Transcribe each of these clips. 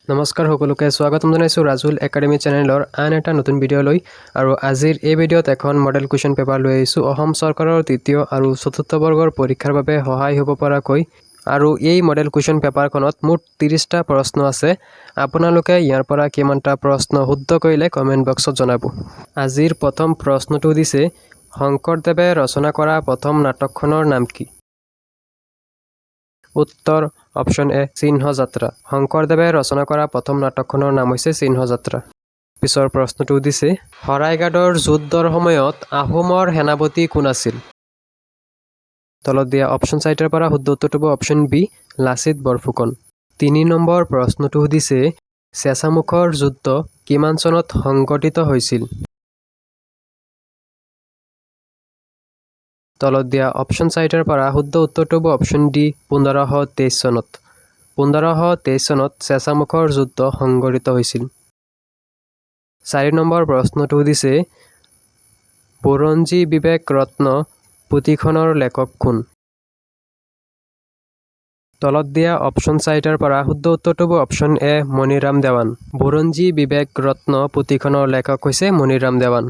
নমস্কাৰ সকলোকে স্বাগতম জনাইছোঁ ৰাজুল একাডেমি চেনেলৰ আন এটা নতুন ভিডিঅ'লৈ আৰু আজিৰ এই ভিডিঅ'ত এখন মডেল কুৱেশ্যন পেপাৰ লৈ আহিছোঁ অসম চৰকাৰৰ তৃতীয় আৰু চতুৰ্থ বৰ্গৰ পৰীক্ষাৰ বাবে সহায় হ'ব পৰাকৈ আৰু এই মডেল কুৱেশ্যন পেপাৰখনত মুঠ 30টা প্ৰশ্ন আছে আপোনালোকে ইয়াৰ পৰা কিমানটা প্ৰশ্ন শুদ্ধ কৰিলে কমেন্ট বক্সত জনাব আজিৰ প্ৰথম প্ৰশ্নটো দিছে শংকৰদেৱে ৰচনা কৰা প্ৰথম নাটকখনৰ নাম কি উত্তৰ অপশন এ সিংহযাত্ৰা শংকৰদেৱে ৰচনা কৰা প্ৰথম নাটকখনৰ নাম হৈছে সিংহযাত্ৰা পিছৰ প্ৰশ্নটো দিছে হৰাইগাডৰ যুদ্ধৰ সময়ত আহোমৰ সেনাপতি কোন আছিল তলত দিয়া অপশন চাইটৰ পৰা শুদ্ধ উত্তৰটো হ'ব অপশন বি লাচিত বৰফুকন 3 নম্বৰ প্ৰশ্নটো দিছে চেঁচামুখৰ যুদ্ধ কিমান চনত সংঘটিত হৈছিল তলত দিয়া অপশন চাইটৰ পৰা শুদ্ধ উত্তৰটো হ'ব অপশন ডি 1523 চনত 1523 চনত চেঁচামুখৰ যুদ্ধ সংঘটিত হৈছিল 4 নম্বৰ প্ৰশ্নটো দিছে বুৰঞ্জী বিবেক ৰত্ন পুথিখনৰ লেখক কোন তলত দিয়া অপশন চাইটৰ পৰা শুদ্ধ উত্তৰটো হ'ব অপশন এ মণিৰাম দেৱান বুৰঞ্জী বিবেক ৰত্ন পুথিখনৰ লেখক হৈছে মণিৰাম দেৱান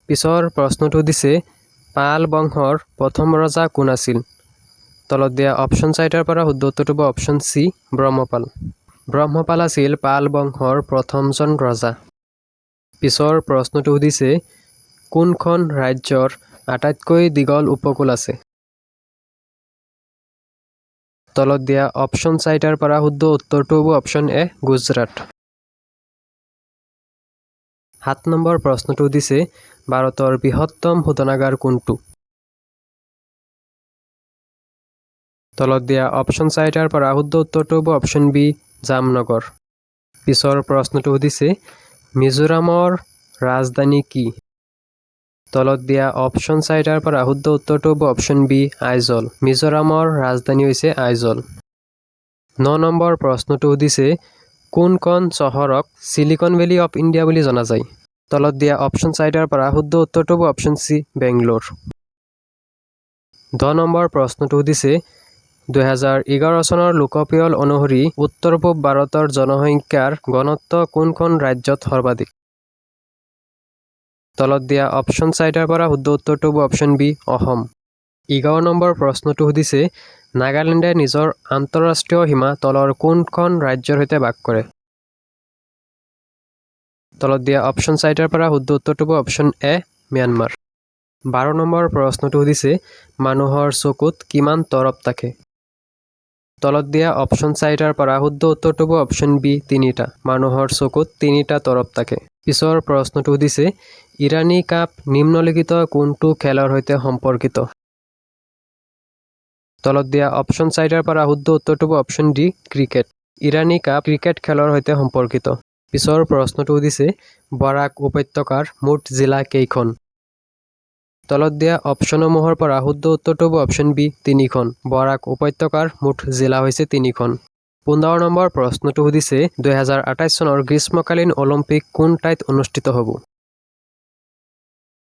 পিছৰ প্ৰশ্নটো দিছে পাল বংশৰ প্ৰথম ৰজা কোন আছিল তলত দিয়া অপশন চাইটৰ পৰা শুদ্ধ উত্তৰটো হ'ব অপশন সি ব্ৰহ্মপাল আছিল পাল বংশৰ প্ৰথমজন ৰজা পিছৰ প্ৰশ্নটো দিছে কোনখন ৰাজ্যৰ আটাইতকৈ দীঘল উপকূল আছে তলত দিয়া অপশন চাইটৰ পৰা শুদ্ধ উত্তৰটো হ'ব অপশন এ গুজৰাট 7 নম্বৰ প্ৰশ্নটো দিছে ভাৰতৰ বৃহত্তম শোধনাগাৰ কোনটো তলত দিয়া অপশন চাইটৰ পৰা শুদ্ধ উত্তৰটো হ'ব অপশন বি জামনগৰ পিছৰ প্ৰশ্নটো দিছে মিজোৰামৰ ৰাজধানী কি তলত দিয়া অপশন চাইটৰ পৰা শুদ্ধ উত্তৰটো হ'ব অপশন বি আইজল মিজোৰামৰ ৰাজধানী হৈছে আইজল 9 নম্বৰ প্ৰশ্নটো দিছে কোনখন চহৰক সিলিকন ভেলী অফ ইণ্ডিয়া বুলি জনা যায় তলত দিয়া অপশন চাইটৰ পৰা শুদ্ধ উত্তৰটো হ'ব অপশন সি বেংগলোৰ 10 নম্বৰ প্ৰশ্নটো দিছে 2011 চনৰ লোকপিয়ল অনুসৰি উত্তৰ পূব ভাৰতৰ জনসংখ্যাৰ ঘনত্ব কোনখন ৰাজ্যত সৰ্বাধিক তলত দিয়া অপশন চাইটৰ পৰা শুদ্ধ উত্তৰটো হ'ব অপশন বি অসম 11 নম্বৰ প্ৰশ্নটো দিছে নাগালেণ্ডে নিজৰ আন্তঃৰাষ্ট্ৰীয় সীমা তলৰ কোনখন ৰাজ্যৰ সৈতে ভাগ কৰে তলত দিয়া অপশন চাইটৰ পৰা শুদ্ধ উত্তৰটো হ'ব অপশন এ ম্যানমাৰ 12 নম্বৰ প্ৰশ্নটো দিছে মানুহৰ চকুত কিমান তৰপ থাকে তলত দিয়া অপশন চাইটৰ পৰা শুদ্ধ উত্তৰটো হ'ব অপশন বি 3টা মানুহৰ চকুত 3টা তৰপ থাকে পিছৰ প্ৰশ্নটো দিছে ইৰানী কাপ নিম্নলিখিত কোনটো খেলৰ সৈতে সম্পৰ্কিত তলত দিয়া অপশন চাইটৰ পৰা শুদ্ধ উত্তৰটো হ'ব অপশন ডি ক্ৰিকেট ইৰানী কাপ ক্ৰিকেট খেলৰ সৈতে সম্পৰ্কিত পিছৰ প্ৰশ্নটো দিছে বৰাক উপত্যকাৰ মুঠ জিলা কেইখন তলত দিয়া অপশনসমূহৰ পৰা শুদ্ধ উত্তৰটো হ'ব অপশন বি 3খন বৰাক উপত্যকাৰ মুঠ জিলা হৈছে 3খন 15 নম্বৰ প্ৰশ্নটো দিছে 2028 চনৰ গ্ৰীষ্মকালীন অলিম্পিক কোন ঠাইত অনুষ্ঠিত হ'ব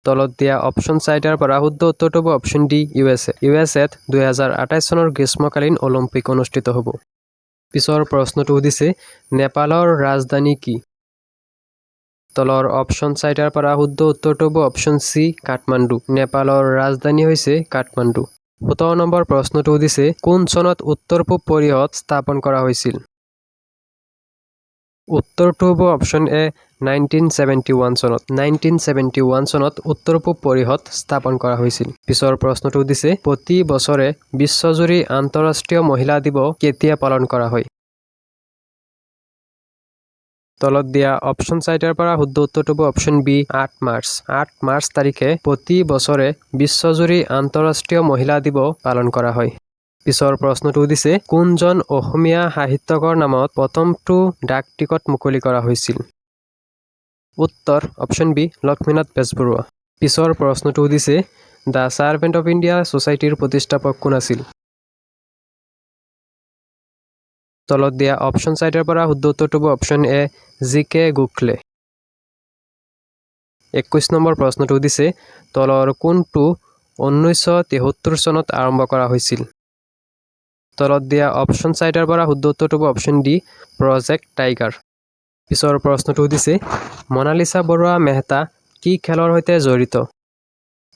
তলত দিয়া অপশন চাইটৰ পৰা শুদ্ধ উত্তৰটো হ'ব অপশন ডি ইউএছএত 2028 চনৰ গ্ৰীষ্মকালীন অলিম্পিক অনুষ্ঠিত হ'ব পিছৰ প্ৰশ্নটো দিছে নেপালৰ ৰাজধানী কি তলৰ অপশন চাইটৰ পৰা শুদ্ধ উত্তৰটো হ'ব অপশন সি কাঠমাণ্ডু নেপালৰ ৰাজধানী হৈছে কাঠমাণ্ডু 17 নম্বৰ প্ৰশ্নটো দিছে কোন চনত উত্তৰ পূব পৰিষদ স্থাপন কৰা হৈছিল উত্তৰটো হ'ব অপশন এ 1971 চনত উত্তৰ পূব পৰিষদ স্থাপন কৰা হৈছিল পিছৰ প্ৰশ্নটো দিছে প্ৰতি বছৰে বিশ্বজুৰি আন্তঃৰাষ্ট্ৰীয় মহিলা দিৱস কেতিয়া পালন কৰা হয় তলত দিয়া অপশন চাইটৰ পৰা শুদ্ধ উত্তৰটো হ'ব অপশন বি 8 মাৰ্চ তাৰিখে প্ৰতি বছৰে বিশ্বজুৰি আন্তঃৰাষ্ট্ৰীয় মহিলা দিৱস পালন কৰা হয় পিছৰ প্ৰশ্নটো দিছে কোনজন অসমীয়া সাহিত্যকৰ নামত প্ৰথমটো ডাক টিকট মুকলি কৰা হৈছিল উত্তৰ অপশন বি লক্ষ্মীনাথ বেজবৰুৱা পিছৰ প্ৰশ্নটো দিছে দা চাৰ্ভেণ্ট অফ ইণ্ডিয়া সোসাইটিৰ প্ৰতিষ্ঠাপক কোন আছিল তলত দিয়া অপশন চাইটৰ পৰা শুদ্ধ উত্তৰটো হ'ব অপশন এ জি.কে. গোখলে 21 নম্বৰ প্ৰশ্নটো দিছে তলৰ কোনটো 1973 চনত আৰম্ভ কৰা হৈছিল তলত দিয়া অপশ্যন চাৰিটাৰ পৰা শুদ্ধ উত্তৰটো হ'ব অপশ্যন ডি প্ৰজেক্ট টাইগাৰ। পিছৰ প্ৰশ্নটো সুধিছে মনালিছা বৰুৱা মেহতা কি খেলৰ সৈতে জড়িত?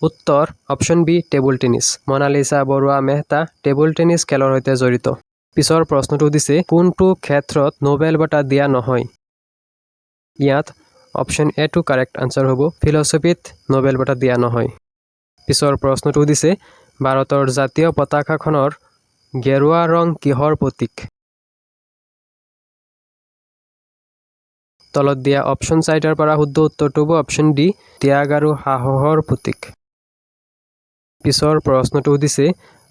উত্তৰ option B table tennis. Monalisa Baruah Mehta table tennis খেলৰ সৈতে জড়িত। পিছৰ প্ৰশ্নটো সুধিছে কোনটো ক্ষেত্ৰত নোবেল বঁটা দিয়া নহয়? ইয়াত অপশ্যন এ টো কাৰেক্ট আনচাৰ হ'ব, ফিলচফিত নোবেল বঁটা দিয়া নহয়। পিছৰ প্ৰশ্নটো সুধিছে ভাৰতৰ জাতীয় পতাকাখনৰ গেৰুৱা ৰং কিহৰ প্ৰতীক? তলত দিয়া অপশ্যন চাৰিটাৰ পৰা শুদ্ধ উত্তৰটো হ'ব অপশ্যন ডি ত্যাগ আৰু সাহসৰ প্ৰতীক। পিছৰ প্ৰশ্নটো সুধিছে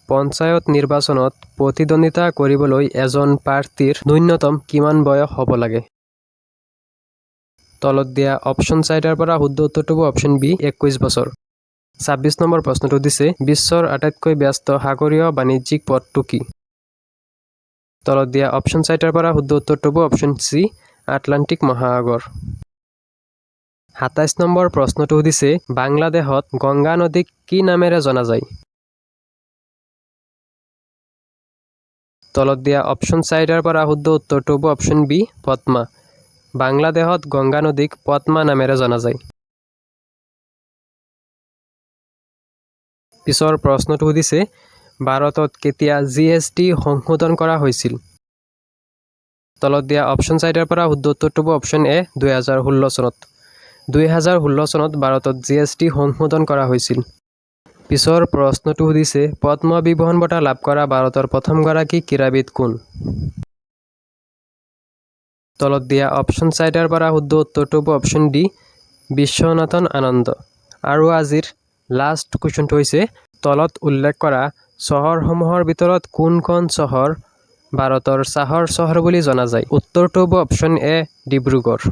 পঞ্চায়ত নিৰ্বাচনত প্ৰতিদ্বন্দ্বিতা কৰিবলৈ এজন প্ৰাৰ্থীৰ ন্যূনতম কিমান বয়স হ'ব লাগে? তলত দিয়া অপশ্যন চাৰিটাৰ পৰা শুদ্ধ উত্তৰটো হ'ব অপশ্যন বি 21 বছৰ। 26 নম্বৰ প্ৰশ্নটো সুধিছে বিশ্বৰ আটাইতকৈ ব্যস্ত সাগৰীয় বাণিজ্যিক পথটো কি? তলত দিয়া অপশ্যন চাৰিটাৰ পৰা শুদ্ধ উত্তৰটো হ'ব অপশ্যন চি আটলাণ্টিক মহাসাগৰ। 27 নম্বৰ প্ৰশ্নটো সুধিছে বাংলাদেশত গংগা নদীক কি নামেৰে জনা যায়? তলত দিয়া অপশ্যন চাৰিটাৰ পৰা শুদ্ধ উত্তৰটো হ'ব অপশ্যন বি পদ্মা। বাংলাদেশত গংগা নদীক পদ্মা নামেৰে জনা যায়। পিছৰ প্ৰশ্নটো সুধিছে ভাৰতত কেতিয়া GST সংশোধন কৰা হৈছিল? তলত দিয়া অপশ্যন চাৰিটাৰ পৰা শুদ্ধ উত্তৰটো হ'ব অপশ্যন এ 2016 চনত। 2016 চনত ভাৰতত GST সংশোধন কৰা হৈছিল। পিছৰ প্ৰশ্নটো সুধিছে পদ্মবিভূষণ বঁটা লাভ কৰা ভাৰতৰ প্ৰথমগৰাকী ক্ৰীড়াবিদ কোন? তলত দিয়া অপশ্যন চাৰিটাৰ পৰা শুদ্ধ উত্তৰটো হ'ব অপশ্যন ডি বিশ্বনাথন আনন্দ। আৰু আজিৰ লাষ্ট কুৱেশ্যনটো হৈছে তলত উল্লেখ কৰা চহৰসমূহৰ ভিতৰত কোনখন চহৰ ভাৰতৰ চাহৰ চহৰ বুলি জনা যায়? উত্তৰটো হ'ব অপশ্যন এ ডিব্ৰুগড়।